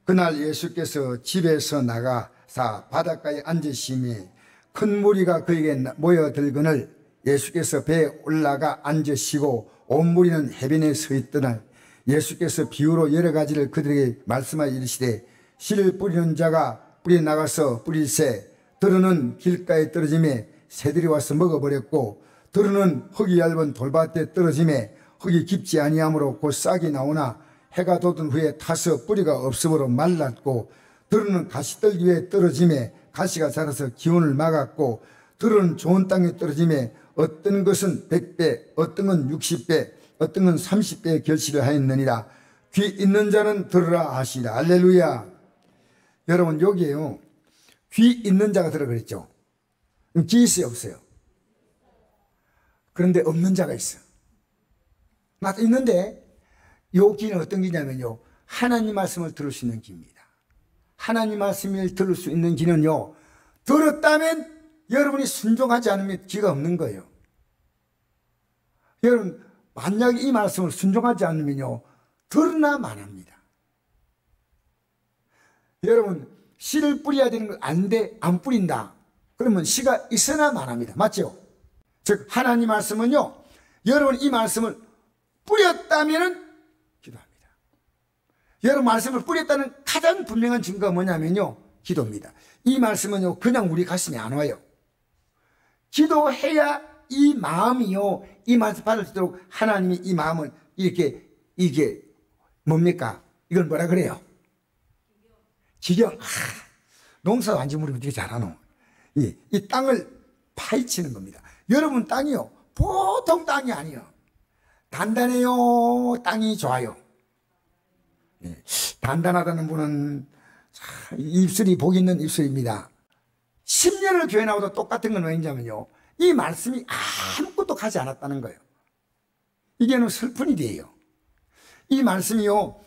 그날 예수께서 집에서 나가사 바닷가에 앉으시니 큰 무리가 그에게 모여들거늘 예수께서 배에 올라가 앉으시고 온 무리는 해변에 서 있더날 예수께서 비유로 여러 가지를 그들에게 말씀하여 이르시되 씨를 뿌리는 자가 뿌리 나가서 뿌릴새 들으는 길가에 떨어짐에 새들이 와서 먹어버렸고 들으는 흙이 얇은 돌밭에 떨어짐에 흙이 깊지 아니하므로 곧 싹이 나오나 해가 돋은 후에 타서 뿌리가 없으므로 말랐고 들으는 가시떨기 위에 떨어짐에 가시가 자라서 기운을 막았고 들으는 좋은 땅에 떨어짐에 어떤 것은 100배 어떤 건 60배 어떤 건 30배의 결실을 하였느니라. 귀 있는 자는 들으라 하시라. 할렐루야. 여러분 여기에요 귀 있는 자가 들어 그랬죠. 귀 있어요 없어요? 그런데 없는 자가 있어. 나도 있는데 이 귀는 어떤 귀냐면요 하나님 말씀을 들을 수 있는 귀입니다. 하나님 말씀을 들을 수 있는 귀는요 들었다면 여러분이 순종하지 않으면 귀가 없는 거예요. 여러분 만약에 이 말씀을 순종하지 않으면요 들으나 마나입니다. 여러분 씨를 뿌려야 되는 걸 아는데 안 뿌린다 그러면 씨가 있으나 마나입니다. 맞죠? 즉 하나님 말씀은요 여러분 이 말씀을 뿌렸다면 기도합니다. 여러분 말씀을 뿌렸다는 가장 분명한 증거가 뭐냐면요 기도입니다. 이 말씀은요 그냥 우리 가슴에 안 와요. 기도해야 이 마음이요 이 말씀 받을 수 있도록 하나님이 이 마음을 이게 뭡니까? 이걸 뭐라 그래요? 기경. 농사 완전 우리 되게 잘하노. 이 땅을 파헤치는 겁니다. 여러분 땅이요 보통 땅이 아니에요. 단단해요 땅이 좋아요. 단단하다는 분은 입술이 복 있는 입술입니다. 10년을 교회 나와도 똑같은 건 왜냐면요 이 말씀이 아무것도 가지 않았다는 거예요. 이게는 슬픈 일이에요. 이 말씀이요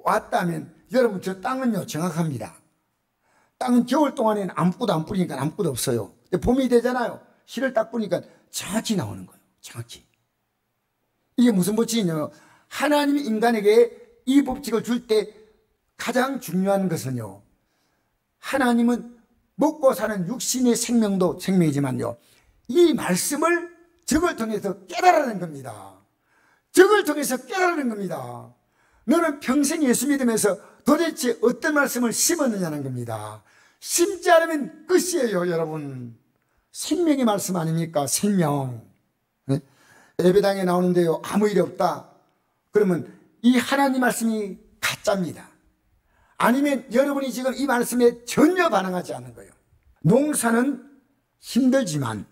왔다면 여러분 저 땅은요 정확합니다. 땅은 겨울 동안에는 아무것도 안 뿌리니까 아무것도 없어요. 봄이 되잖아요. 씨를 딱 뿌리니까 정확히 나오는 거예요. 정확히. 이게 무슨 법칙이냐면 하나님이 인간에게 이 법칙을 줄 때 가장 중요한 것은요 하나님은 먹고 사는 육신의 생명도 생명이지만요 이 말씀을 적을 통해서 깨달아내는 겁니다. 적을 통해서 깨달아내는 겁니다. 너는 평생 예수 믿으면서 도대체 어떤 말씀을 심었느냐는 겁니다. 심지 않으면 끝이에요. 여러분 생명의 말씀 아닙니까? 생명. 예배당에 나오는데요 아무 일이 없다 그러면 이 하나님 말씀이 가짜입니다. 아니면 여러분이 지금 이 말씀에 전혀 반응하지 않는 거예요. 농사는 힘들지만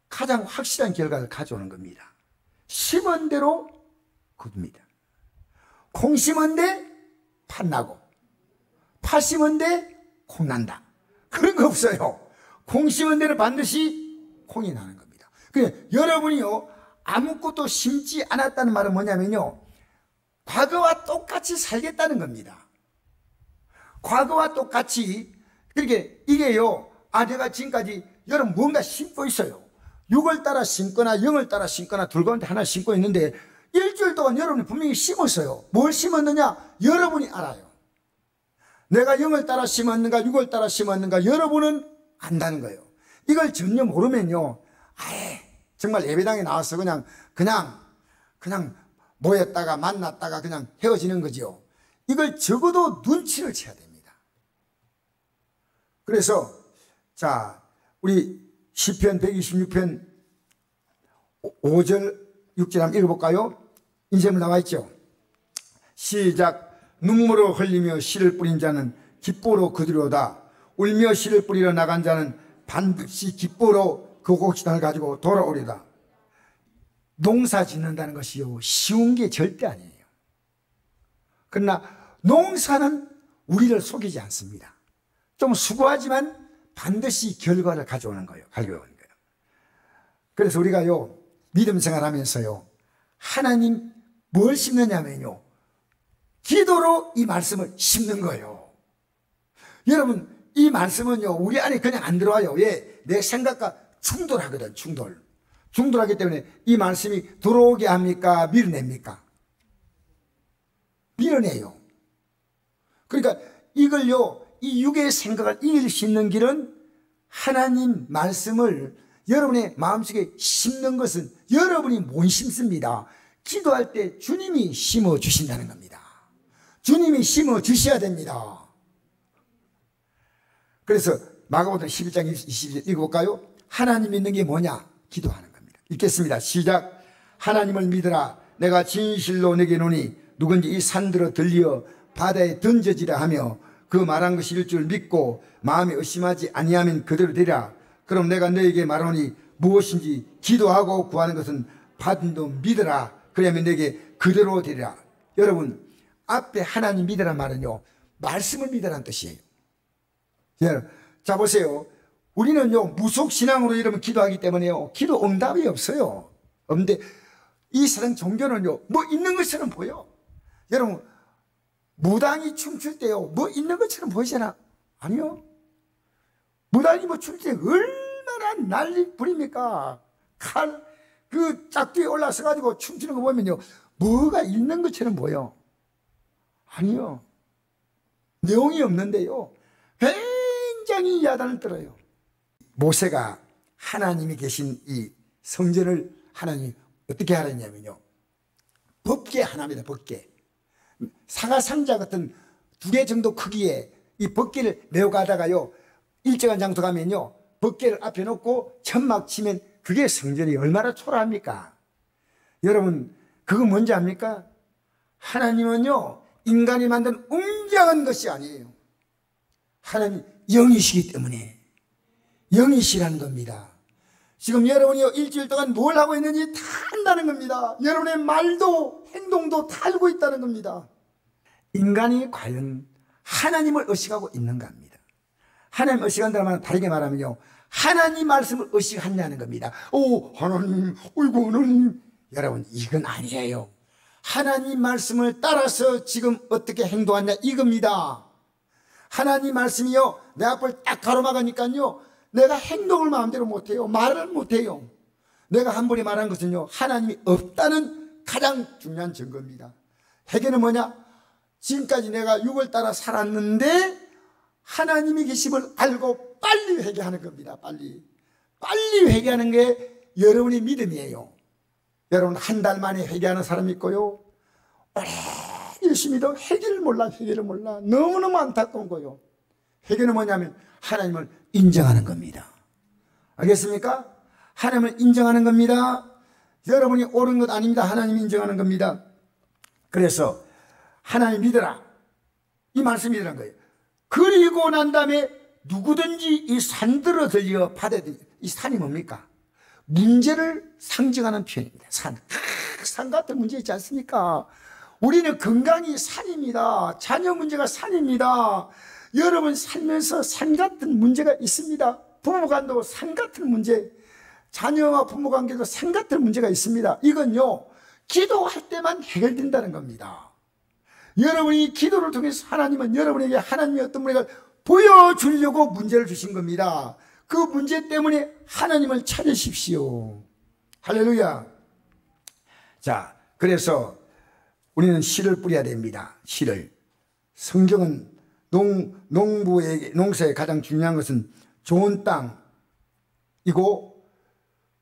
가장 확실한 결과를 가져오는 겁니다. 심은 대로 거둡니다. 콩 심은 데 팥 나고 팥 심은 데 콩 난다. 그런 거 없어요. 콩 심은 데는 반드시 콩이 나는 겁니다. 그러니까 여러분이요 아무것도 심지 않았다는 말은 뭐냐면요 과거와 똑같이 살겠다는 겁니다. 과거와 똑같이. 그러니까 이게요 내가 지금까지 여러분 뭔가 심고 있어요. 6을 따라 심거나 0을 따라 심거나 둘 가운데 하나 심고 있는데 일주일 동안 여러분이 분명히 심었어요. 뭘 심었느냐 여러분이 알아요. 내가 0을 따라 심었는가 6을 따라 심었는가 여러분은 안다는 거예요. 이걸 전혀 모르면요 정말 예배당에 나와서 그냥 모였다가 만났다가 그냥 헤어지는 거죠. 이걸 적어도 눈치를 채야 됩니다. 그래서 자 우리 시편 126편 5절 6절 한번 읽어볼까요? 인쇄물 나와 있죠. 시작. 눈물을 흘리며 씨를 뿌린 자는 기뻐로 그들로다. 울며 씨를 뿌리러 나간 자는 반드시 기뻐로 그 곡식을 가지고 돌아오리다. 농사 짓는다는 것이요 쉬운 게 절대 아니에요. 그러나 농사는 우리를 속이지 않습니다. 좀 수고하지만 반드시 결과를 가져오는 거예요. 그래서 우리가요 믿음 생활하면서요 하나님 뭘 심느냐면요 기도로 이 말씀을 심는 거예요. 여러분 이 말씀은요 우리 안에 그냥 안 들어와요. 왜? 내 생각과 충돌하거든. 충돌하기 때문에 이 말씀이 들어오게 합니까? 밀어냅니까? 밀어내요. 그러니까 이걸요, 이 육의 생각을 이길 수 있는 길은 하나님 말씀을 여러분의 마음속에 심는 것은 여러분이 못 심습니다. 기도할 때 주님이 심어 주신다는 겁니다. 주님이 심어 주셔야 됩니다. 그래서 마가복음 11장 20절 읽어볼까요? 하나님 믿는 게 뭐냐? 기도하는 겁니다. 읽겠습니다. 시작. 하나님을 믿으라. 내가 진실로 내게 노니 누군지 이 산들어 들리어 바다에 던져지라 하며 그 말한 것이 일 줄 믿고 마음에 의심하지 아니하면 그대로 되리라. 그럼 내가 너에게 말하노니 무엇인지 기도하고 구하는 것은 받은 도 믿으라. 그러면 내게 그대로 되리라. 여러분, 앞에 하나님 믿으란 말은요, 말씀을 믿으라는 뜻이에요. 자, 보세요. 우리는요, 무속신앙으로 여러분 기도하기 때문에요, 기도 응답이 없어요. 없는데 이 세상 종교는요, 뭐 있는 것처럼 보여. 여러분, 무당이 춤출 때요, 뭐 있는 것처럼 보이잖아. 아니요. 무당이 뭐 춤출 때 얼마나 난리 부립니까? 그 짝뒤에 올라서 가지고 춤추는 거 보면요, 뭐가 있는 것처럼 보여. 아니요. 내용이 없는데요, 굉장히 야단을 떨어요. 모세가 하나님이 계신 이 성전을 하나님이 어떻게 하랬냐면요, 법궤 하나입니다. 법궤. 사과상자 같은 2개 정도 크기의 이 법궤를 메고 가다가요, 일정한 장소 가면요, 법궤를 앞에 놓고 천막 치면 그게 성전이 얼마나 초라합니까? 여러분, 그거 뭔지 압니까? 하나님은요, 인간이 만든 웅장한 것이 아니에요. 하나님 영이시기 때문에 영이시라는 겁니다. 지금 여러분이요, 일주일 동안 뭘 하고 있는지 다 안다는 겁니다. 여러분의 말도 행동도 다 알고 있다는 겁니다. 인간이 과연 하나님을 의식하고 있는가 합니다. 하나님 의식한다는 말은 다르게 말하면요, 하나님 말씀을 의식하냐는 겁니다. 오, 하나님, 어이구, 하나님. 여러분, 이건 아니에요. 하나님 말씀을 따라서 지금 어떻게 행동하냐, 이겁니다. 하나님 말씀이요, 내 앞을 딱 가로막으니까요, 내가 행동을 마음대로 못해요. 말을 못해요. 내가 한 번에 말한 것은요, 하나님이 없다는 가장 중요한 증거입니다. 회개는 뭐냐? 지금까지 내가 육을 따라 살았는데 하나님이 계심을 알고 빨리 회개하는 겁니다. 빨리 회개하는 게 여러분의 믿음이에요. 여러분, 한 달 만에 회개하는 사람이 있고요, 오래 열심히도 회개를 몰라. 너무너무 안타까운 거요. 회개는 뭐냐면 하나님을 인정하는 겁니다. 알겠습니까? 하나님을 인정하는 겁니다. 여러분이 옳은 것 아닙니다. 하나님 인정하는 겁니다. 그래서 하나님 믿어라, 이 말씀이라는 거예요. 그리고 난 다음에 누구든지 이 산들어 들려 바다에, 이 산이 뭡니까? 문제를 상징하는 표현입니다. 산 같은 문제 있지 않습니까? 우리는 건강이 산입니다. 자녀 문제가 산입니다. 여러분 살면서 산 같은 문제가 있습니다. 부부간도 산 같은 문제, 자녀와 부모 관계도 산 같은 문제가 있습니다. 이건요, 기도할 때만 해결된다는 겁니다. 여러분이 기도를 통해서 하나님은 여러분에게 하나님의 어떤 분을 보여주려고 문제를 주신 겁니다. 그 문제 때문에 하나님을 찾으십시오. 할렐루야. 자, 그래서 우리는 씨를 뿌려야 됩니다. 씨를. 성경은 농사에 가장 중요한 것은 좋은 땅이고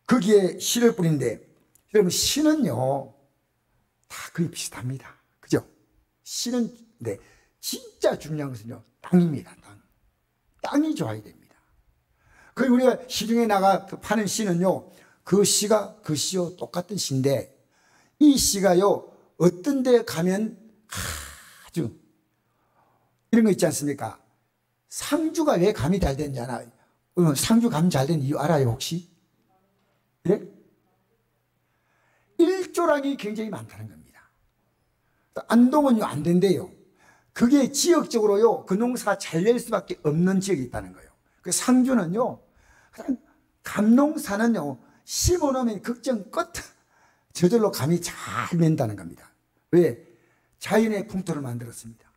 거기에 씨를 뿌리는데, 여러분, 씨는요 다 거의 비슷합니다. 그죠? 씨는, 네, 진짜 중요한 것은요, 땅입니다. 땅이 좋아야 됩니다. 거의 우리가 시중에 나가 파는 씨는요, 그 씨가 그 씨와 똑같은 씨인데, 이 씨가요, 어떤 데 가면 아주 이런 거 있지 않습니까? 상주가 왜 감이 잘 되는지 알아요? 상주 감 잘 되는 이유 알아요, 혹시? 그래? 일조량이 굉장히 많다는 겁니다. 안동은요, 안 된대요. 그게 지역적으로요, 그 농사가 잘 될 수밖에 없는 지역이 있다는 거예요. 그 상주는요, 감농사는요, 심어놓으면 걱정 끝. 저절로 감이 잘 맨다는 겁니다. 왜? 자연의 풍토를 만들었습니다.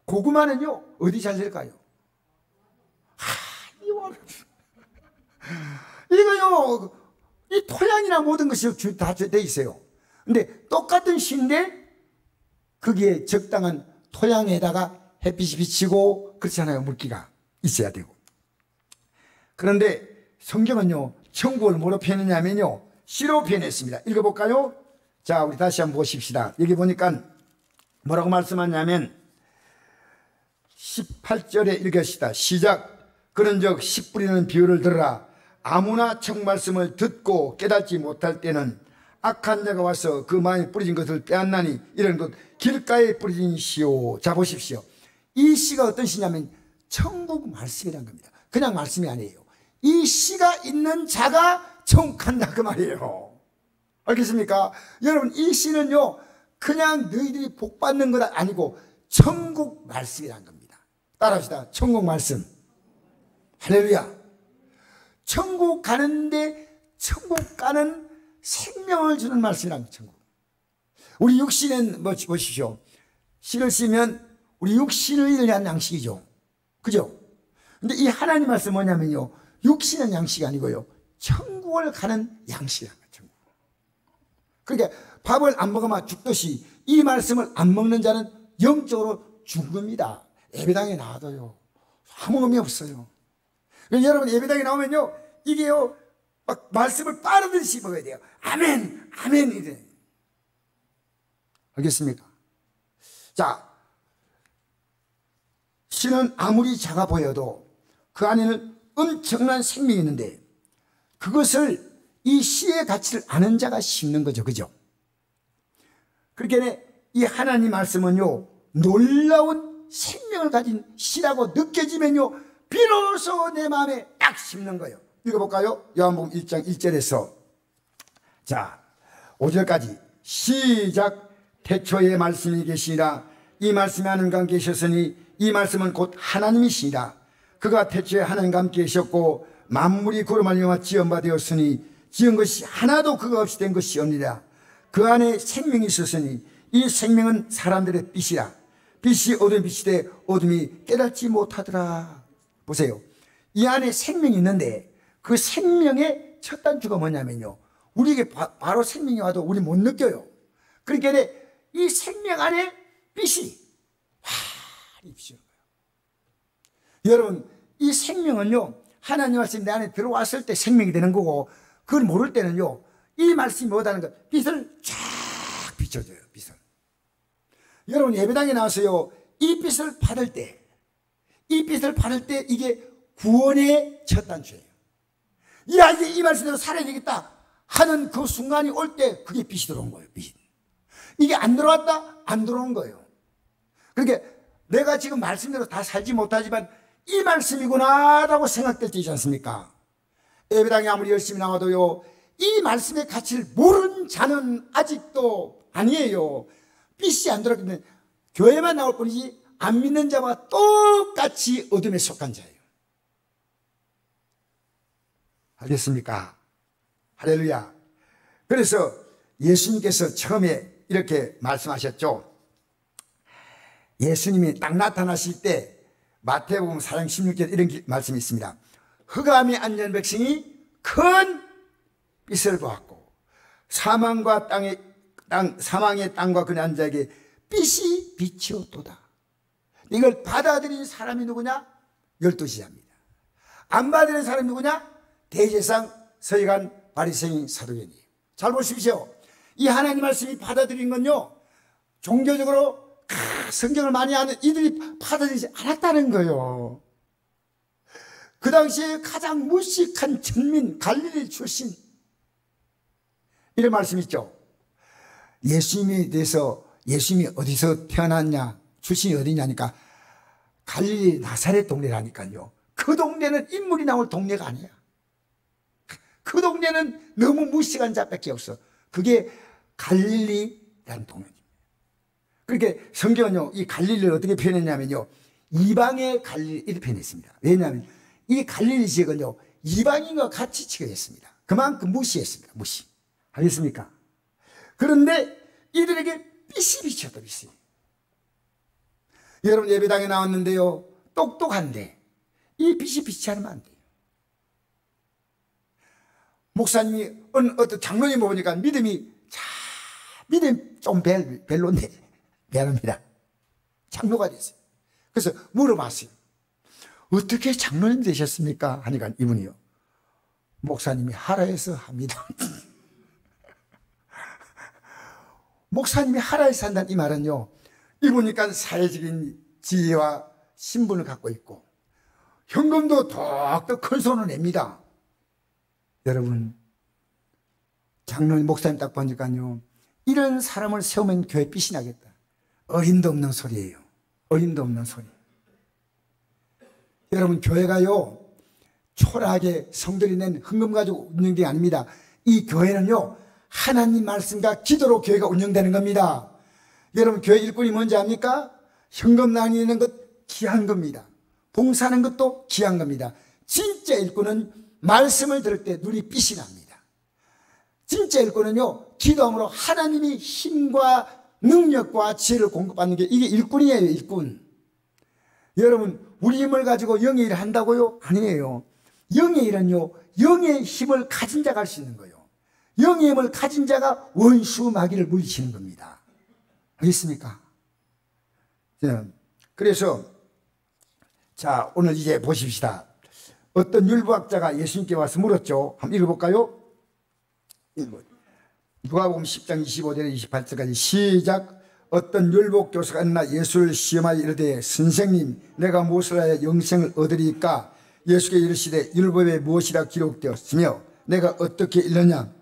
고구마는요, 어디 잘 될까요? 이거요, 이 토양이나 모든 것이 다 돼 있어요. 근데 똑같은 씨인데 거기에 적당한 토양에다가 햇빛이 비치고 그렇잖아요. 물기가 있어야 되고. 그런데 성경은요, 천국을 뭐로 표현했냐면요, 씨로 표현했습니다. 읽어볼까요? 자, 우리 다시 한번 보십시다. 여기 보니까 뭐라고 말씀하냐면 18절에 읽읍시다. 시작. 그런즉 씨 뿌리는 비유를 들으라. 아무나 청 말씀을 듣고 깨닫지 못할 때는 악한 자가 와서 그 마음에 뿌려진 것을 빼앗나니 이런 것 길가에 뿌려진 씨요. 자, 보십시오. 이 씨가 어떤 씨냐면 천국 말씀이란 겁니다. 그냥 말씀이 아니에요. 이 씨가 있는 자가 천국한다 그 말이에요. 알겠습니까? 여러분, 이 씨는요 그냥 너희들이 복 받는 것 아니고 천국 말씀이란 겁니다. 따라합시다. 천국 말씀. 할렐루야. 천국 가는데 천국 가는 생명을 주는 말씀이란 천국. 우리 육신은 뭐 보십시오. 씨를 씨면 우리 육신을 위한 양식이죠. 그죠? 근데 이 하나님 말씀 뭐냐면요, 육신은 양식이 아니고요, 천국을 가는 양식이란 거예요. 천국. 그러니까 밥을 안 먹으면 죽듯이 이 말씀을 안 먹는 자는 영적으로 죽습니다. 예배당에 나와도요 아무 의미 없어요. 여러분, 예배당에 나오면요 이게요 막 말씀을 빠르듯이 먹어야 돼요. 아멘 아멘 이래. 알겠습니까? 자, 씨는 아무리 작아 보여도 그 안에는 엄청난 생명이 있는데 그것을 이 씨의 가치를 아는 자가 심는 거죠. 그죠? 그러니까 이 하나님 말씀은요 놀라운 생명을 가진 씨라고 느껴지면요 비로소 내 마음에 딱 심는 거예요. 읽어볼까요? 요한복음 1장 1절에서 자 5절까지 시작. 태초에 말씀이 계시니라. 이 말씀이 하나님과 함께 계셨으니 이 말씀은 곧 하나님이시니라. 그가 태초에 하나님과 함께 계셨고 만물이 그로 말미암아 지은 바 되었으니 지은 것이 하나도 그가 없이 된 것이 없느니라. 그 안에 생명이 있었으니 이 생명은 사람들의 빛이라. 빛이 어둠 빛이되 어둠이 깨닫지 못하더라. 보세요. 이 안에 생명이 있는데 그 생명의 첫 단추가 뭐냐면요, 우리에게 바로 생명이 와도 우리 못 느껴요. 그러니까 이 생명 안에 빛이 환히 비치는 거예요. 여러분, 이 생명은요 하나님 말씀이 내 안에 들어왔을 때 생명이 되는 거고, 그걸 모를 때는요 이 말씀이 뭐다는 거, 빛을 쫙 비춰줘요. 빛을. 여러분, 예배당에 나와서요 이 빛을 받을 때, 이 빛을 받을 때 이게 구원의 첫 단추예요. 야, 이제 이 말씀대로 살아야 되겠다 하는 그 순간이 올 때 그게 빛이 들어온 거예요. 빛. 이게 안 들어왔다? 안 들어온 거예요. 그러니까 내가 지금 말씀대로 다 살지 못하지만 이 말씀이구나 라고 생각될 때 있지 않습니까? 예배당에 아무리 열심히 나와도요 이 말씀의 가치를 모르는 자는 아직도 아니에요. 빛이 안 들어왔기 때문에 교회만 나올 뿐이지 안 믿는 자와 똑같이 어둠에 속한 자예요. 알겠습니까? 할렐루야. 그래서 예수님께서 처음에 이렇게 말씀하셨죠. 예수님이 딱 나타나실 때 마태복음 4장 16절 이런 말씀이 있습니다. 흑암에 앉은 백성이 큰 빛을 보았고 사망의 땅과 그네 앉은 자에게 빛이 비치었도다. 이걸 받아들인 사람이 누구냐? 12지자입니다. 안 받아들인 사람이 누구냐? 대제사장, 서기관, 바리새인, 사두개인이에요. 잘 보십시오. 이 하나님 말씀이 받아들인 건요 종교적으로 성경을 많이 아는 이들이 받아들이지 않았다는 거예요. 그 당시에 가장 무식한 천민 갈릴리 출신, 이런 말씀 있죠. 예수님에 대해서 예수님이 어디서 태어났냐, 출신이 어디냐니까 갈릴리 나사렛 동네라니까요. 그 동네는 인물이 나올 동네가 아니야. 그 동네는 너무 무식한 자밖에 없어. 그게 갈릴리라는 동네입니다. 그렇게 성경은요 이 갈릴리를 어떻게 표현했냐면요 이방의 갈릴리 이렇게 표현했습니다. 왜냐하면 이 갈릴리 지역은요 이방인과 같이 취급했습니다. 그만큼 무시했습니다. 무시. 알겠습니까? 그런데 이들에게 빛이 비쳤다. 빛이. 여러분, 예배당에 나왔는데요 똑똑한데 이 빛이 비치지 않으면 안 돼요. 목사님이 어떤 장로님 보니까 믿음이 좀 별론데 미안합니다. 장로가 됐어요. 그래서 물어봤어요. 어떻게 장로님 되셨습니까? 하니까 이분이요. 목사님이 하라해서 합니다. 목사님이 하라해서 한다는 이 말은요, 이보니까 사회적인 지위와 신분을 갖고 있고 현금도 덕덕 큰 손을 냅니다. 여러분, 장로님 목사님 딱 보니까요, 이런 사람을 세우면 교회 빛이 나겠다. 어림도 없는 소리예요. 어림도 없는 소리. 여러분, 교회가요 초라하게 성들이 낸 헌금 가지고 운영되는 게 아닙니다. 이 교회는요 하나님 말씀과 기도로 교회가 운영되는 겁니다. 여러분, 교회 일꾼이 뭔지 압니까? 현금 나뉘는 것 귀한 겁니다. 봉사하는 것도 귀한 겁니다. 진짜 일꾼은 말씀을 들을 때 눈이 빛이 납니다. 진짜 일꾼은요 기도함으로 하나님이 힘과 능력과 지혜를 공급받는 게 이게 일꾼이에요. 일꾼. 여러분, 우리 힘을 가지고 영의 일을 한다고요? 아니에요. 영의 일은요 영의 힘을 가진 자가 할 수 있는 거예요. 영의 힘을 가진 자가 원수 마귀를 물리치는 겁니다. 알겠습니까? 그래서 자, 오늘 이제 보십시다. 어떤 율법학자가 예수님께 와서 물었죠. 한번 읽어볼까요? 누가복음 10장 25절에서 28절까지 시작. 어떤 율법 교사가 있나 예수를 시험하여 이르되 선생님, 내가 무엇을 하여 영생을 얻으리까? 예수께 이르시되 율법에 무엇이라 기록되었으며 내가 어떻게 읽느냐?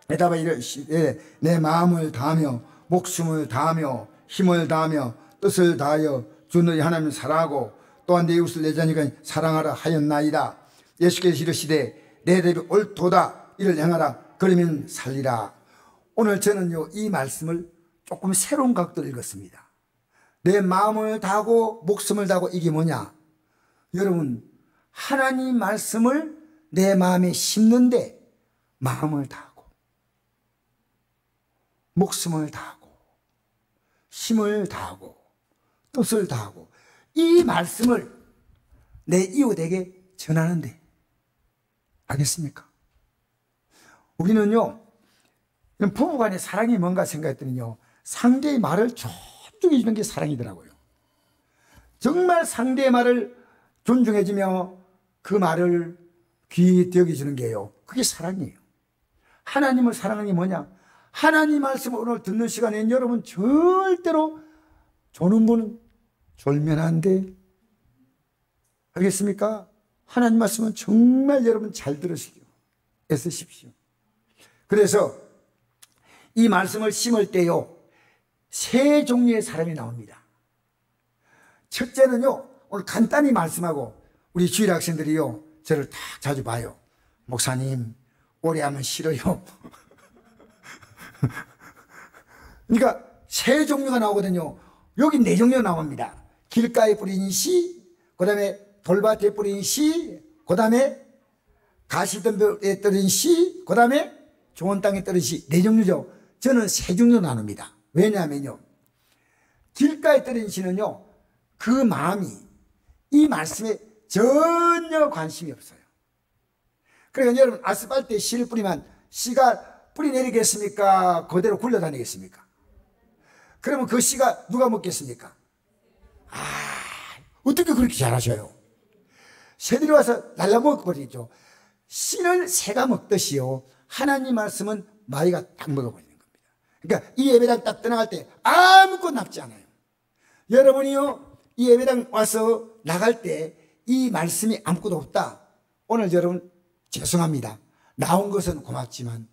대답하여 이르시되 내 마음을 다하며 목숨을 다하며 힘을 다하며 뜻을 다하여 주 너희 하나님을 사랑하고 또한 내 이웃을 내 자녀가 사랑하라 하였나이다. 예수께서 이르시되 내 대비 옳도다. 이를 행하라. 그러면 살리라. 오늘 저는요 이 말씀을 조금 새로운 각도로 읽었습니다. 내 마음을 다하고 목숨을 다하고 이게 뭐냐? 여러분, 하나님 말씀을 내 마음에 심는데 마음을 다하고 목숨을 다하고 힘을 다하고 뜻을 다하고 이 말씀을 내 이웃에게 전하는데, 알겠습니까? 우리는요 부부간의 사랑이 뭔가 생각했더니요 상대의 말을 존중해 주는 게 사랑이더라고요. 정말 상대의 말을 존중해주며 그 말을 귀히 여겨주는 게요, 그게 사랑이에요. 하나님을 사랑하는 게 뭐냐? 하나님 말씀을 오늘 듣는 시간에 여러분 절대로 조는 분은 졸면 안 돼. 알겠습니까? 하나님 말씀은 정말 여러분 잘 들으시고 애쓰십시오. 그래서 이 말씀을 심을 때요 세 종류의 사람이 나옵니다. 첫째는요, 오늘 간단히 말씀하고 우리 주일 학생들이요 저를 다 자주 봐요. 목사님, 오래 하면 싫어요. 그러니까 세 종류가 나오거든요. 여기 네 종류가 나옵니다. 길가에 뿌린 씨, 그 다음에 돌밭에 뿌린 씨, 그 다음에 가시덤불에 떨어진 씨, 그 다음에 좋은 땅에 떨어진 씨. 네 종류죠. 저는 세 종류 나눕니다. 왜냐하면요, 길가에 떨어진 씨는요 그 마음이 이 말씀에 전혀 관심이 없어요. 그러니까 여러분, 아스팔트에 씨를 뿌리면 씨가 뿌리 내리겠습니까? 그대로 굴러다니겠습니까? 그러면 그 씨가 누가 먹겠습니까? 어떻게 그렇게 잘하셔요? 새들이 와서 날라먹어버리죠. 씨를 새가 먹듯이요 하나님 말씀은 마귀가 딱 먹어버리는 겁니다. 그러니까 이 예배당 딱 떠나갈 때 아무것도 남지 않아요. 여러분이요 이 예배당 와서 나갈 때 이 말씀이 아무것도 없다, 오늘 여러분 죄송합니다. 나온 것은 고맙지만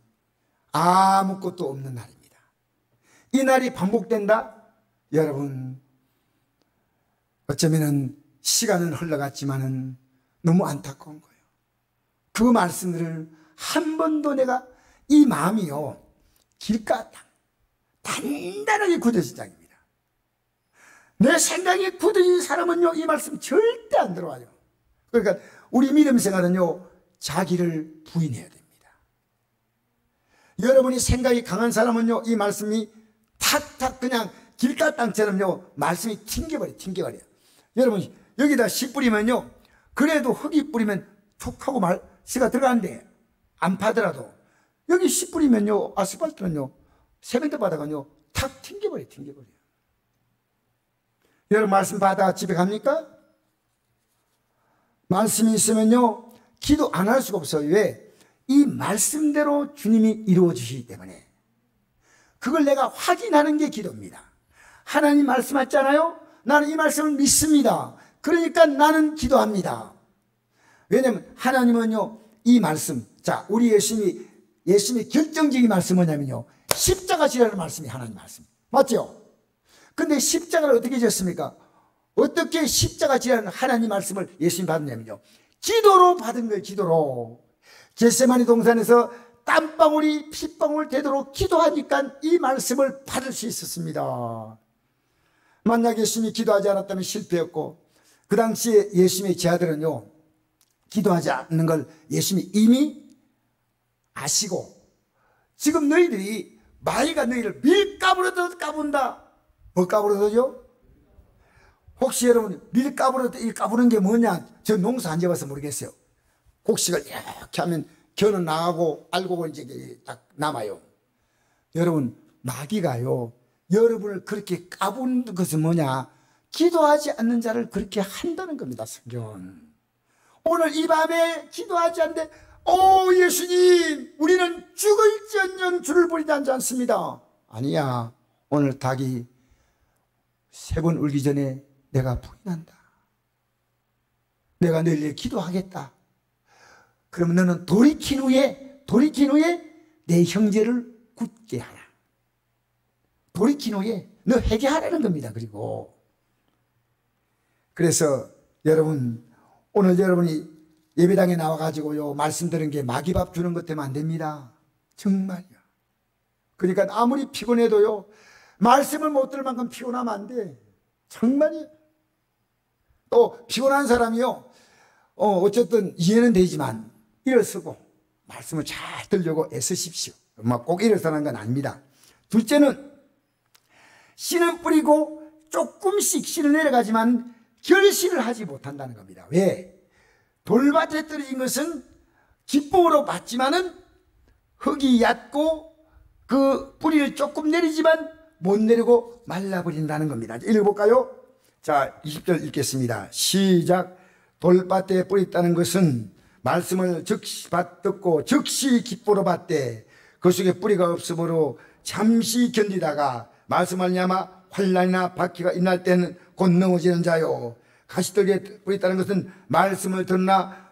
아무것도 없는 날입니다. 이 날이 반복된다? 여러분, 어쩌면 시간은 흘러갔지만은 너무 안타까운 거예요. 그 말씀들을 한 번도 내가 이 마음이요 길가 단단하게 굳어진 장입니다. 내 생각이 굳어진 사람은요 이 말씀 절대 안 들어와요. 그러니까 우리 믿음 생활은요 자기를 부인해야 됩니다. 여러분이 생각이 강한 사람은요 이 말씀이 탁탁 그냥 길가 땅처럼요 말씀이 튕겨버려요. 여러분, 여기다 씨 뿌리면요 그래도 흙이 뿌리면 툭 하고 씨가 들어가는데 안 파더라도 여기 씨 뿌리면요 아스팔트는요 세면대 바닥은요 탁 튕겨버려요. 여러분 말씀 받아 집에 갑니까? 말씀이 있으면요 기도 안 할 수가 없어요. 왜? 이 말씀대로 주님이 이루어 주시기 때문에. 그걸 내가 확인하는 게 기도입니다. 하나님 말씀하셨잖아요. 나는 이 말씀을 믿습니다. 그러니까 나는 기도합니다. 왜냐하면 하나님은요 이 말씀, 자 우리 예수님이 결정적인 말씀은 뭐냐면요 십자가 지라는 말씀이 하나님 말씀 맞죠? 근데 십자가를 어떻게 지었습니까? 어떻게 십자가 지라는 하나님 말씀을 예수님 받았냐면요 기도로 받은 거예요. 기도로. 겟세마니 동산에서 땀방울이 핏방울 되도록 기도하니까 이 말씀을 받을 수 있었습니다. 만약 예수님이 기도하지 않았다면 실패였고, 그 당시에 예수님의 제자들은요 기도하지 않는 걸 예수님이 이미 아시고, 지금 너희들이 마귀가 너희를 밀가부르듯 까분다. 뭐 까부르듯요? 혹시 여러분 밀가부르듯 까부는 게 뭐냐? 저 농사 안 지어봐서 모르겠어요. 곡식을 이렇게 하면 겨는 나가고 알고 이제 딱 남아요. 여러분 마귀가요 여러분을 그렇게 까부는 것은 뭐냐? 기도하지 않는 자를 그렇게 한다는 겁니다. 성경은. 오늘 이 밤에 기도하지 않는데 오 예수님 우리는 죽을지언정 주를 버리지 않습니다. 아니야. 오늘 닭이 3번 울기 전에 내가 부인한다. 내가 너희를 기도하겠다. 그러면 너는 돌이킨 후에 내 형제를 굳게 하라. 돌이킨 후에 너 회개하라는 겁니다. 그래서 여러분 오늘 여러분이 예배당에 나와가지고요 말씀 들은 게 마귀밥 주는 것 때문에 안 됩니다. 정말요. 그러니까 아무리 피곤해도요 말씀을 못 들을 만큼 피곤하면 안 돼. 정말이에요. 또 피곤한 사람이요 어쨌든 이해는 되지만 일어서고 말씀을 잘 들려고 애쓰십시오. 꼭 일어서는 건 아닙니다. 둘째는 씨는 뿌리고 조금씩 씨는 내려가지만 결실을 하지 못한다는 겁니다. 왜? 돌밭에 떨어진 것은 기쁨으로 받지만은 흙이 얕고 그 뿌리를 조금 내리지만 못 내리고 말라버린다는 겁니다. 읽어볼까요? 자 20절 읽겠습니다. 시작. 돌밭에 뿌리 있다는 것은 말씀을 즉시 듣고 즉시 기쁨으로 받되 그 속에 뿌리가 없으므로 잠시 견디다가 말씀을 말미암아 환난이나 박해가 임할 때는 곧 넘어지는 자요. 가시떨기에 뿌리 있다는 것은 말씀을 듣나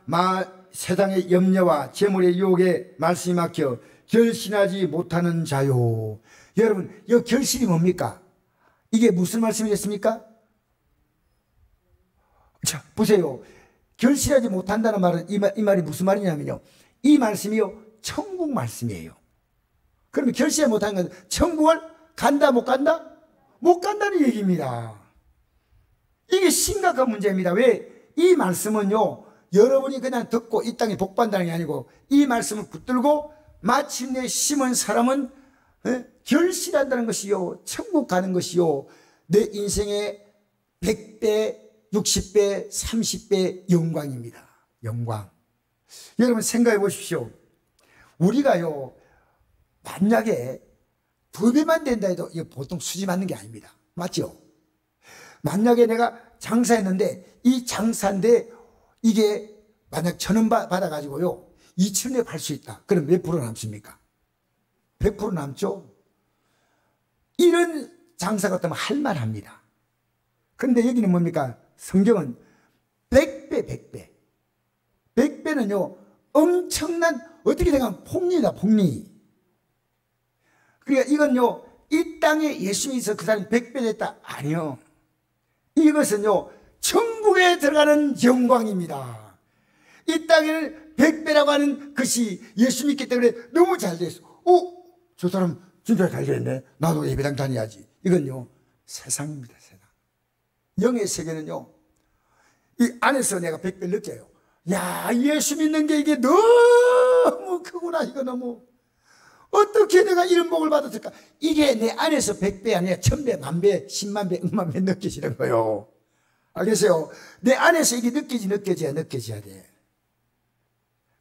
세상의 염려와 재물의 유혹에 말씀이 막혀 결신하지 못하는 자요. 여러분 이 결실이 뭡니까? 이게 무슨 말씀이겠습니까? 자 보세요. 결실하지 못한다는 말은 이 말이 무슨 말이냐면요 이 말씀이요 천국 말씀이에요. 그러면 결실하지 못하는 것은 천국을 간다 못 간다? 못 간다는 얘기입니다. 이게 심각한 문제입니다. 왜? 이 말씀은요 여러분이 그냥 듣고 이 땅에 복받는다는 게 아니고 이 말씀을 붙들고 마침내 심은 사람은 결실한다는 것이요 천국 가는 것이요 내 인생의 100배 60배 30배 영광입니다. 영광. 여러분 생각해 보십시오. 우리가요 만약에 2배만 된다 해도 이거 보통 수지 맞는 게 아닙니다. 맞죠? 만약에 내가 장사했는데 이 장사인데 이게 만약 1,000원 받아가지고요 2,000원에 팔 수 있다. 그럼 몇 프로 남습니까? 100% 남죠? 이런 장사 같으면 할만합니다. 그런데 여기는 뭡니까? 성경은 100배 100배 100배는요 엄청난 어떻게 생각하면 폭리다. 폭리. 그러니까 이건요 이 땅에 예수님이 있어 그 사람이 100배 됐다? 아니요. 이것은요 천국에 들어가는 영광입니다. 이 땅에는 100배라고 하는 것이 예수 믿기 때문에 너무 잘 됐어. 저 사람 진짜 잘 됐네. 나도 예배당 다녀야지. 이건요 세상입니다. 세상. 영의 세계는요 이 안에서 내가 100배를 느껴요. 야 예수 믿는 게 이게 너무 크구나. 이거 너무 어떻게 내가 이런 복을 받았을까? 이게 내 안에서 100배 아니라 1000배, 만배, 10만배, 1만배 느껴지는 거예요. 알겠어요? 내 안에서 이게 느껴져야 돼.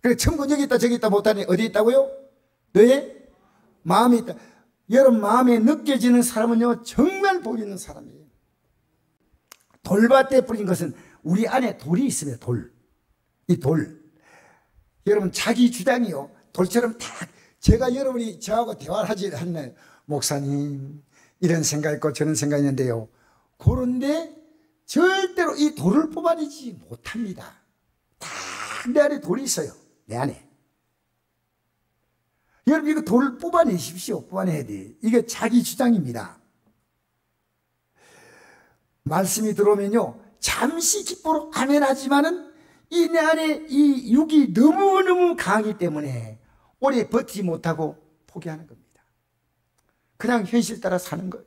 그래 천국 여기 있다 저기 있다 못하니 어디 있다고요? 너의 마음에 있다. 여러분 마음에 느껴지는 사람은요 정말 복 있는 사람이에요. 돌밭에 뿌린 것은 우리 안에 돌이 있으면 돌. 이 돌. 여러분, 자기 주장이요. 돌처럼 딱, 제가 여러분이 저하고 대화를 하지 않나요? 목사님, 이런 생각 있고 저런 생각 있는데요. 그런데 절대로 이 돌을 뽑아내지 못합니다. 딱 내 안에 돌이 있어요. 내 안에. 여러분, 이거 돌을 뽑아내십시오. 뽑아내야 돼. 이게 자기 주장입니다. 말씀이 들어오면요, 잠시 기뻐로 아멘 하지만은 이 내 안에 이 육이 너무너무 강하기 때문에 오래 버티지 못하고 포기하는 겁니다. 그냥 현실 따라 사는 거예요.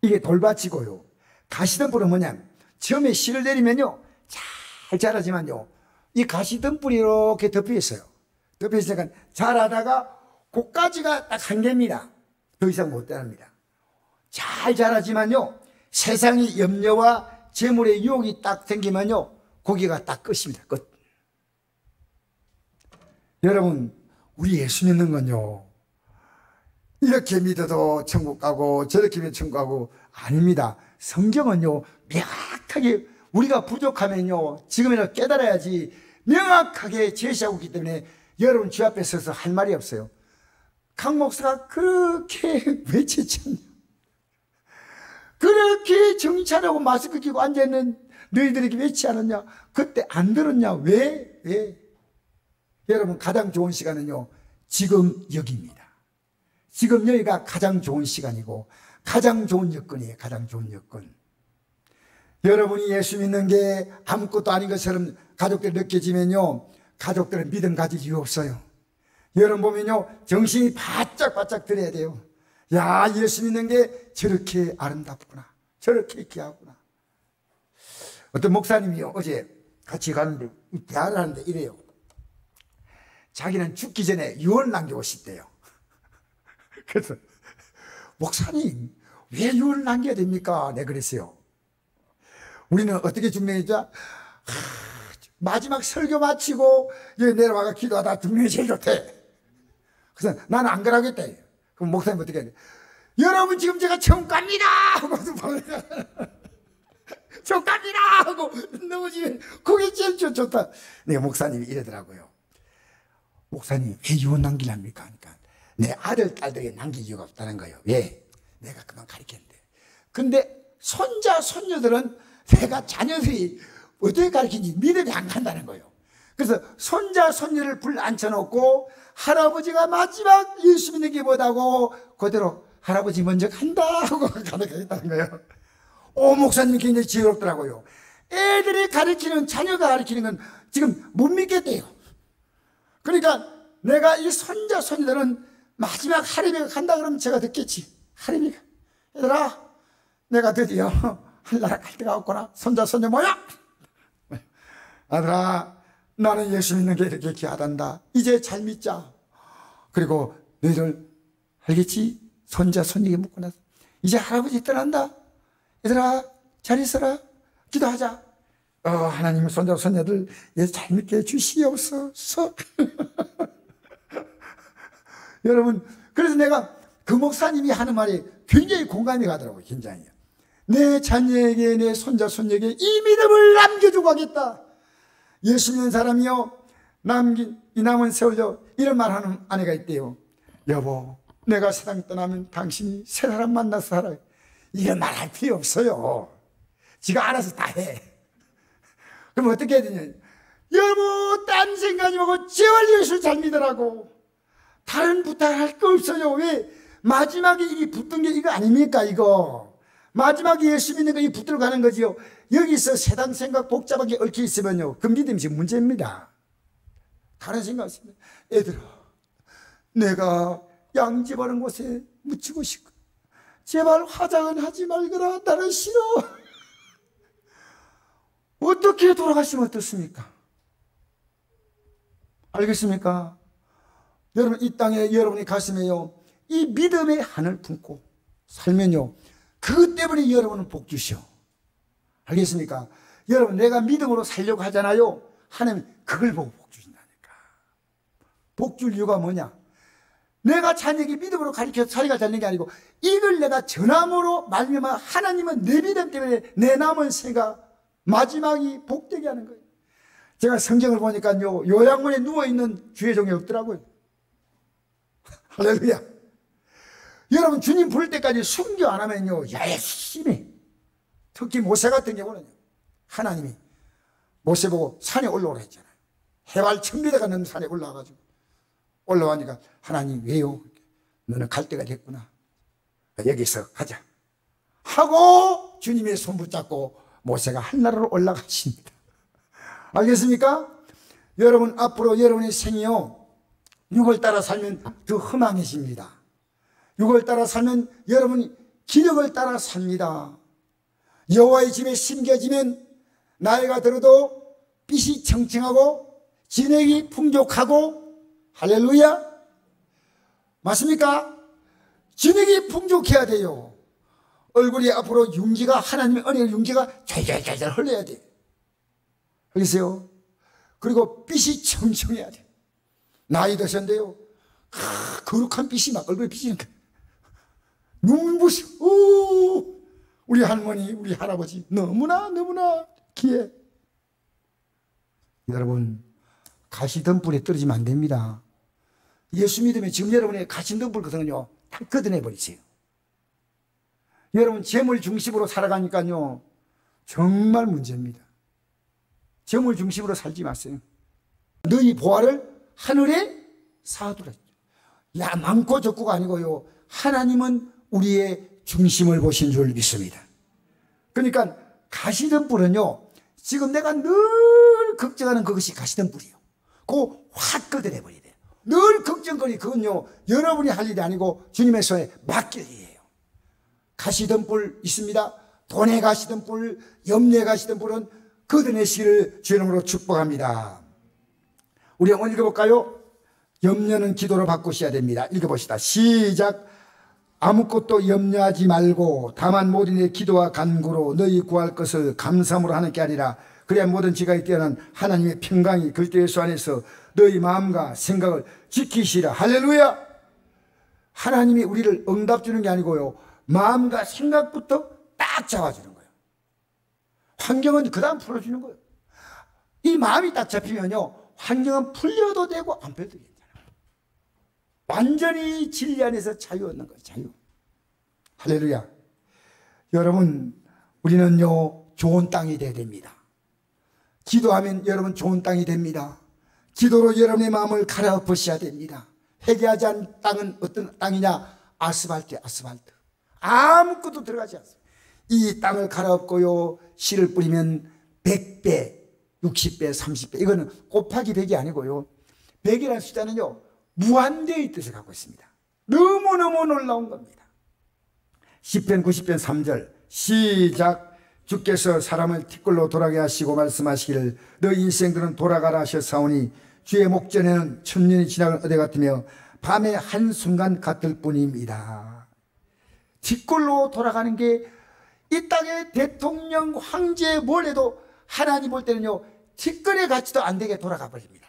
이게 돌밭이고요. 가시덤불은 뭐냐면, 처음에 씨를 내리면요, 잘 자라지만요, 이 가시덤불이 이렇게 덮여 있어요. 덮여 있으니까 자라다가 고가지가 딱 한 개입니다. 더 이상 못 자랍니다. 잘 자라지만요, 세상의 염려와 재물의 유혹이 딱 생기면요, 고기가 딱 끝입니다. 끝. 여러분, 우리 예수 믿는 건요, 이렇게 믿어도 천국 가고 저렇게 믿어도 천국 가고 아닙니다. 성경은요, 명확하게 우리가 부족하면요, 지금이라도 깨달아야지 명확하게 제시하고 있기 때문에 여러분 주 앞에 서서 할 말이 없어요. 강 목사가 그렇게 외쳤잖아요. 그렇게 정신 차리고 마스크 끼고 앉아있는 너희들에게 외치지 않았냐? 그때 안 들었냐? 왜? 여러분, 가장 좋은 시간은요, 지금 여기입니다. 지금 여기가 가장 좋은 시간이고 가장 좋은 여건이에요. 가장 좋은 여건. 여러분이 예수 믿는 게 아무것도 아닌 것처럼 가족들 느껴지면요, 가족들은 믿음 가질 이유 없어요. 여러분 보면요, 정신이 바짝바짝 들어야 돼요. 야, 예수 믿는 게 저렇게 아름답구나, 저렇게 귀하구나. 어떤 목사님이요, 어제 같이 가는데 대화를 하는데 이래요. 자기는 죽기 전에 유언을 남기고 싶대요. 그래서 목사님, 왜 유언을 남겨야 됩니까? 네, 그랬어요. 우리는 어떻게 죽느냐? 마지막 설교 마치고 여기 내려와가 기도하다 죽는 게 제일 좋대. 그래서 나는 안 그러겠다. 그럼 목사님 어떻게 해야 돼? 여러분, 지금 제가 천국 갑니다 하고 천국 갑니다 하고 넘어지면 그게 제일 좋다. 네, 목사님이 이러더라고요. 목사님, 왜 유언 남기랍니까? 그러니까 내 아들, 딸들에게 남길 이유가 없다는 거예요. 왜? 내가 그만 가르쳤는데. 근데 손자, 손녀들은 내가 자녀들이 어떻게 가르치는지 믿음이 안 간다는 거예요. 그래서 손자, 손녀를 불 앉혀놓고 할아버지가 마지막 예수 믿는 게 뭐다고 그대로 할아버지 먼저 간다 하고 가르치겠다는 거예요. 오, 목사님이 굉장히 지혜롭더라고요. 애들이 가르치는, 자녀가 가르치는 건 지금 못 믿겠대요. 그러니까 내가 이 손자, 손녀들은 마지막 할애비가 간다 그러면 제가 듣겠지. 할애비가, 얘들아, 내가 드디어 하늘나라 갈 때가 왔구나. 손자, 손녀 뭐야? 아들아, 나는 예수 믿는 게 이렇게 귀하단다. 이제 잘 믿자. 그리고 너희들 알겠지? 손자, 손녀에게 묻고 나서 이제 할아버지 떠난다. 얘들아, 잘 있어라. 기도하자. 하나님, 손자, 손녀들 이제 잘 믿게 해주시옵소서. 여러분, 그래서 내가 그 목사님이 하는 말이 굉장히 공감이 가더라고요. 굉장히. 내 자녀에게, 내 손자, 손녀에게 이 믿음을 남겨주고 가겠다. 예수 믿는 사람이요, 이 남은 세월요, 이런 말 하는 아내가 있대요. 여보, 내가 세상 떠나면 당신이 새 사람 만나서 살아요. 이런 말 할 필요 없어요. 지가 알아서 다 해. 그럼 어떻게 해야 되냐? 여보, 딴 생각하지 말고 제발 예수를 잘 믿으라고. 다른 부탁할 거 없어요. 왜? 마지막에 이게 붙은 게 이거 아닙니까, 이거? 마지막에 예수 믿는 거 이 붙들어 가는 거지요. 여기서 세상 생각 복잡하게 얽혀 있으면요, 그 믿음이 지금 문제입니다. 다른 생각 없습니다. 얘들아, 내가 양집하는 곳에 묻히고 싶고, 제발 화장은 하지 말거라. 나는 싫어. 어떻게 돌아가시면 어떻습니까? 알겠습니까? 여러분, 이 땅에 여러분이 가슴에요, 이 믿음의 한을 품고 살면요, 그것 때문에 여러분은 복 주시오. 알겠습니까? 여러분, 내가 믿음으로 살려고 하잖아요. 하나님 그걸 보고 복 주신다니까. 복 줄 이유가 뭐냐? 내가 자녀에게 믿음으로 가르쳐서 자기가 되는 게 아니고 이걸 내가 전함으로 말미암아 하나님은 내 믿음 때문에 내 남은 생가 마지막이 복되게 하는 거예요. 제가 성경을 보니까요, 요양원에 누워있는 주의 종이 없더라고요. 할렐루야. 여러분, 주님 부를 때까지 순교 안 하면요, 열심히, 특히 모세 같은 경우는 하나님이 모세 보고 산에 올라오라 했잖아요. 해발 1000m가 넘는 산에 올라와가지고 올라가니까 하나님 왜요? 너는 갈 때가 됐구나. 여기서 하자 하고 주님의 손 붙잡고 모세가 한나라로 올라가십니다. 알겠습니까? 여러분, 앞으로 여러분의 생이요, 육을 따라 살면 더 허망해집니다. 육을 따라 살면 여러분이 기력을 따라 삽니다. 여호와의 집에 심겨지면 나이가 들어도 빛이 청청하고 진액이 풍족하고, 할렐루야, 맞습니까? 진액이 풍족해야 돼요. 얼굴이 앞으로 윤기가, 하나님의 은혜의 윤기가 잘잘잘잘 흘러야 돼요. 알겠어요? 그리고 빛이 청청해야 돼요. 나이 드셨는데요, 거룩한 빛이 막 얼굴에 비치는 거예요. 눈부셔. 우리 할머니, 우리 할아버지 너무나 귀해. 여러분, 가시덤불에 떨어지면 안 됩니다. 예수 믿으면 지금 여러분의 가시덤불 거든요, 딱 걷어내버리세요. 여러분, 재물 중심으로 살아가니까요, 정말 문제입니다. 재물 중심으로 살지 마세요. 너희 보화를 하늘에 쌓아두라. 야, 많고 적고가 아니고요, 하나님은 우리의 중심을 보신 줄 믿습니다. 그러니까 가시덤불은요, 지금 내가 늘 걱정하는 그것이 가시덤불이에요. 그거 확 걷어내버려야 돼요. 늘 걱정거리, 그건요, 여러분이 할 일이 아니고 주님의 손에 맡길 일이에요. 가시덤불 있습니다. 돈의 가시덤불, 염려의 가시덤불은 걷어내시기를 주의 이름으로 축복합니다. 우리 한번 읽어볼까요? 염려는 기도로 바꾸셔야 됩니다. 읽어봅시다. 시작. 아무것도 염려하지 말고 다만 모든 일에 기도와 간구로 너희 구할 것을 감사함으로 하나님께 하리라. 그래야 모든 지각이 뛰어난 하나님의 평강이 그리스도 예수 안에서 너희 마음과 생각을 지키시라. 할렐루야. 하나님이 우리를 응답 주는 게 아니고요, 마음과 생각부터 딱 잡아주는 거예요. 환경은 그 다음 풀어주는 거예요. 이 마음이 딱 잡히면요, 환경은 풀려도 되고 안 풀려도 되잖아요. 완전히 진리 안에서 자유 얻는 거예요. 자유. 할렐루야. 여러분, 우리는요, 좋은 땅이 돼야 됩니다. 기도하면 여러분 좋은 땅이 됩니다. 기도로 여러분의 마음을 갈아엎으셔야 됩니다. 회개하지 않은 땅은 어떤 땅이냐? 아스팔트. 아무것도 들어가지 않습니다. 이 땅을 갈아엎고요, 씨를 뿌리면 100배, 60배, 30배. 이거는 곱하기 100이 아니고요, 100이라는 숫자는요, 무한대의 뜻을 갖고 있습니다. 너무너무 놀라운 겁니다. 시편 90편 3절 시작. 주께서 사람을 티끌로 돌아가게 하시고 말씀하시기를 너 인생들은 돌아가라 하셨사오니 주의 목전에는 천년이 지나간 어대 같으며 밤의 한순간 같을 뿐입니다. 티끌로 돌아가는 게 이 땅의 대통령, 황제 뭘 해도 하나님 볼 때는요, 티끌의 가치도 안 되게 돌아가 버립니다.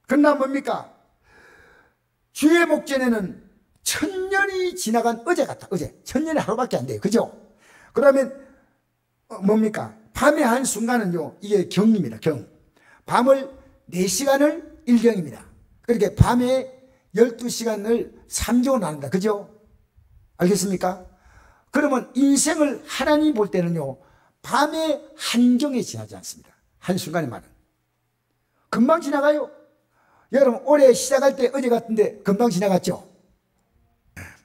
그러나 뭡니까? 주의 목전에는 천년이 지나간 어제 같아. 어제. 천년이 하루밖에 안 돼요. 그죠? 그러면 뭡니까? 밤의 한순간은요, 이게 경입니다. 경. 밤을 4시간을 1경입니다. 그렇게 밤에 12시간을 3경으로 나눈다. 그죠? 알겠습니까? 그러면 인생을 하나님 볼 때는요, 밤의 한경에 지나지 않습니다. 한순간의 말은. 금방 지나가요. 여러분, 올해 시작할 때 어제 같은데 금방 지나갔죠?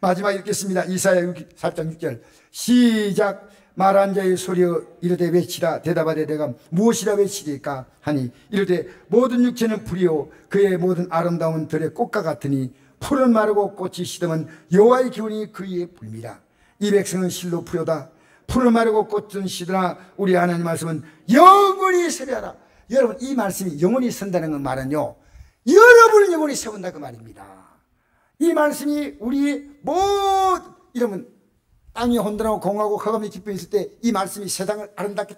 마지막 읽겠습니다. 이사야 4장 6절 시작. 말한 자의 소리여 이르되 외치라. 대답하되 내가 무엇이라 외치리까 하니 이르되 모든 육체는 풀이요 그의 모든 아름다움은 들의 꽃과 같으니 풀은 마르고 꽃이 시들면 여호와의 기운이 그 위에 불미라. 이 백성은 실로 풀효다. 풀은 마르고 꽃은 시드나 우리 하나님 말씀은 영원히 서리하라. 여러분, 이 말씀이 영원히 선다는 말은요, 여러분을 영원히 세운다 그 말입니다. 이 말씀이 우리 이러면 땅이 혼돈하고 공하고 흑암이 깊어 있을 때 이 말씀이 세상을 아름답게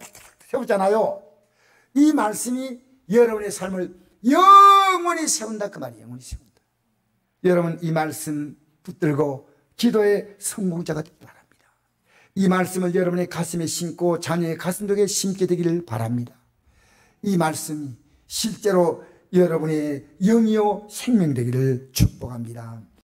세우잖아요. 이 말씀이 여러분의 삶을 영원히 세운다 그 말이에요. 영원히 세운다. 여러분 이 말씀 붙들고 기도의 성공자가 되기 바랍니다. 이 말씀을 여러분의 가슴에 심고 자녀의 가슴속에 심게 되기를 바랍니다. 이 말씀이 실제로 여러분의 영이요 생명 되기를 축복합니다.